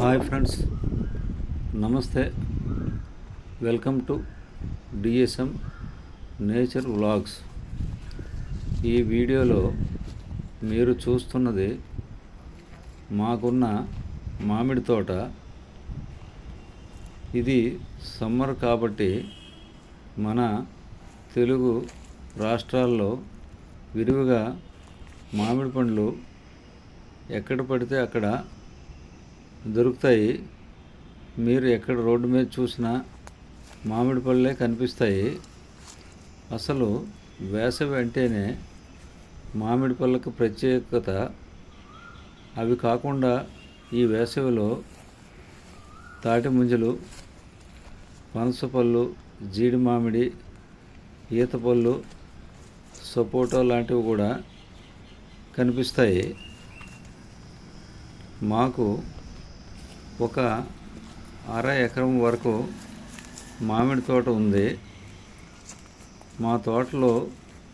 Hi friends, నమస్తే. Welcome to DSM nature vlogs. ఈ వీడియోలో మీరు చూస్తున్నది మాకున్న మామిడి తోట. ఇది సమ్మర్ కాబట్టి మన తెలుగు రాష్ట్రాల్లో విరివిగా మామిడి పండ్లు ఎక్కడ పడితే అక్కడ దొరుకుతాయి. మీరు ఎక్కడ రోడ్డు మీద చూసినా మామిడి పళ్ళే కనిపిస్తాయి. అసలు వేసవి అంటేనే మామిడి పళ్ళకు ప్రత్యేకత. అవి కాకుండా ఈ వేసవిలో తాటి ముంజలు, పనసపళ్ళు, జీడి మామిడి, ఈతపళ్ళు, సపోటా లాంటివి కూడా కనిపిస్తాయి. మాకు ఒక అర ఎకరం వరకు మామిడి తోట ఉంది. మా తోటలో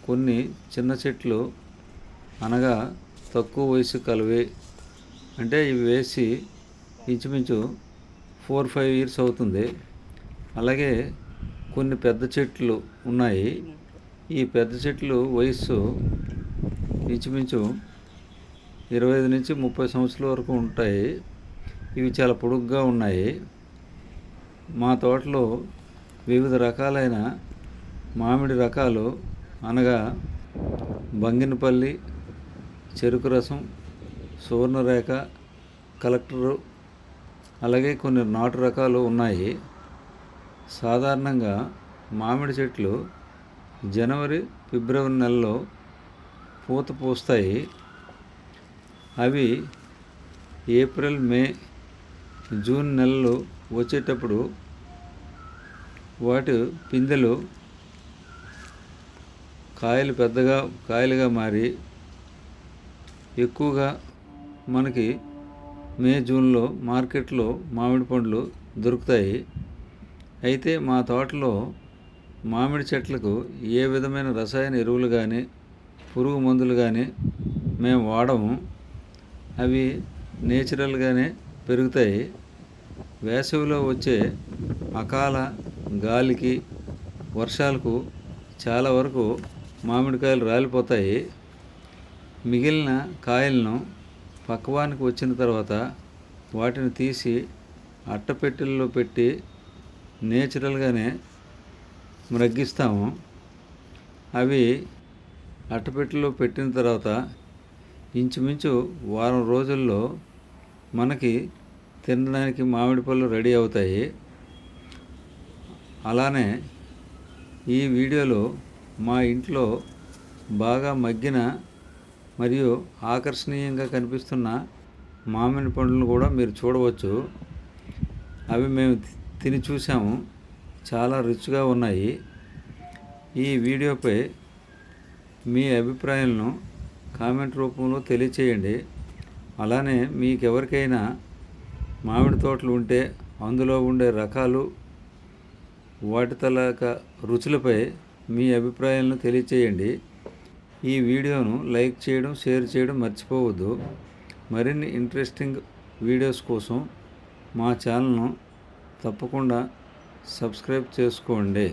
కొన్ని చిన్న చెట్లు, అనగా తక్కువ వయసు కలవి, అంటే ఇవి వేసి ఇంచుమించు 4-5 ఇయర్స్ అవుతుంది. అలాగే కొన్ని పెద్ద చెట్లు ఉన్నాయి. ఈ పెద్ద చెట్లు వయస్సు ఇంచుమించు 25 నుంచి 30 సంవత్సరాల వరకు ఉంటాయి. ఇవి చాలా పొడుగ్గా ఉన్నాయి. మా తోటలో వివిధ రకాలైన మామిడి రకాలు, అనగా బంగినపల్లి, చెరుకు రసం, సువర్ణరేఖ, కలెక్టరు, అలాగే కొన్ని నాటు రకాలు ఉన్నాయి. సాధారణంగా మామిడి చెట్లు జనవరి, ఫిబ్రవరి నెలలో పూత పూస్తాయి. అవి ఏప్రిల్, మే, జూన్ నెలలు వచ్చేటప్పుడు వాటి పిందెలు కాయలుగా మారి ఎక్కువగా మనకి మే, జూన్లో మార్కెట్లో మామిడి పండ్లు దొరుకుతాయి. అయితే మా తోటలో మామిడి చెట్లకు ఏ విధమైన రసాయన ఎరువులు కానీ, పురుగు మందులు కానీ మేము వాడము. అవి నేచురల్గానే పెరుగుతాయి. వేసవిలో వచ్చే అకాల గాలికి, వర్షాలకు చాలా వరకు మామిడికాయలు రాలిపోతాయి. మిగిలిన కాయలను పక్వానికి వచ్చిన తర్వాత వాటిని తీసి అట్టపెట్టెల్లో పెట్టి నేచురల్గానే మ్రగ్గిస్తాము. అవి అట్టపెట్టెలో పెట్టిన తర్వాత ఇంచుమించు వారం రోజుల్లో మనకి తినడానికి మామిడి పళ్ళు రెడీ అవుతాయి. అలానే ఈ వీడియోలో మా ఇంట్లో బాగా మగ్గిన మరియు ఆకర్షణీయంగా కనిపిస్తున్న మామిడి పండ్లను కూడా మీరు చూడవచ్చు. అవి మేము తిని చూసాము, చాలా రుచిగా ఉన్నాయి. ఈ వీడియోపై మీ అభిప్రాయాలను కామెంట్ రూపంలో తెలియచేయండి. అలానే మీకెవరికైనా మామిడి తోటలు ఉంటే అందులో ఉండే రకాలు, వాటి తలక రుచులపై మీ అభిప్రాయాలను తెలియచేయండి. ఈ వీడియోను లైక్ చేయడం, షేర్ చేయడం మర్చిపోవద్దు. మరిన్ని ఇంట్రెస్టింగ్ వీడియోస్ కోసం మా ఛానల్ను తప్పకుండా సబ్స్క్రైబ్ చేసుకోండి.